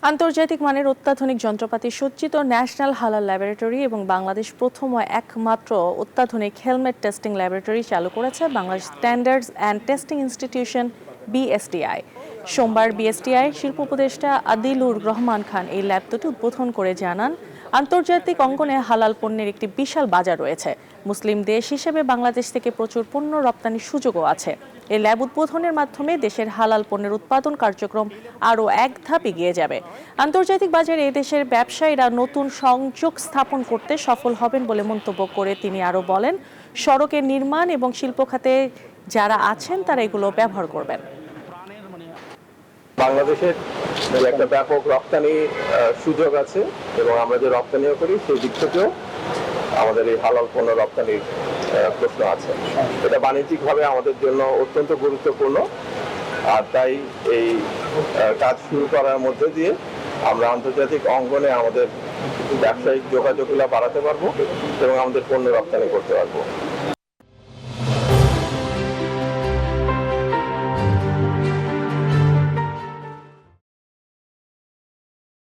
আন্তর্জাতিক মানের অত্যাধুনিক যন্ত্রপাতি সজ্জিত ন্যাশনাল হালাল ল্যাবরেটরি এবং বাংলাদেশ প্রথম ও একমাত্র অত্যাধুনিক হেলমেট টেস্টিং ল্যাবরেটরি চালু করেছে Bangladesh standards and testing institution BSTI. সোমবার বিএসটিআই শিল্প উপদেষ্টা আদিলুর রহমান খান এই ল্যাব দুটি উদ্বোধন করে জানান, আন্তর্জাতিক অঙ্গনে হালাল পণ্যের একটি বিশাল বাজার রয়েছে। মুসলিম দেশ হিসেবে বাংলাদেশ থেকে প্রচুর পণ্য রপ্তানির সুযোগও আছে। এই ল্যাব উদ্বোধনের মাধ্যমে দেশের হালাল পণ্যের উৎপাদন কার্যক্রম আরও এক ধাপ এগিয়ে যাবে। আন্তর্জাতিক বাজারে দেশের ব্যবসায়ীরা নতুন সংযোগ স্থাপন করতে সফল হবেন বলে মন্তব্য করে তিনি আরও বলেন, সড়কের নির্মাণ এবং শিল্প খাতে যারা আছেন তারা এগুলো ব্যবহার করবেন। বাংলাদেশের একটা ব্যাপক রপ্তানি সুযোগ আছে এবং আমরা যে রপ্তানিও করি সেই দিক থেকেও আমাদের এই হালাল পণ্য রপ্তানির প্রশ্ন আছে। এটা বাণিজ্যিকভাবে আমাদের জন্য অত্যন্ত গুরুত্বপূর্ণ, আর তাই এই কাজ শুরু করার মধ্যে দিয়ে আমরা আন্তর্জাতিক অঙ্গনে আমাদের ব্যবসায়িক যোগাযোগগুলো বাড়াতে পারবো এবং আমাদের পণ্য রপ্তানি করতে পারবো।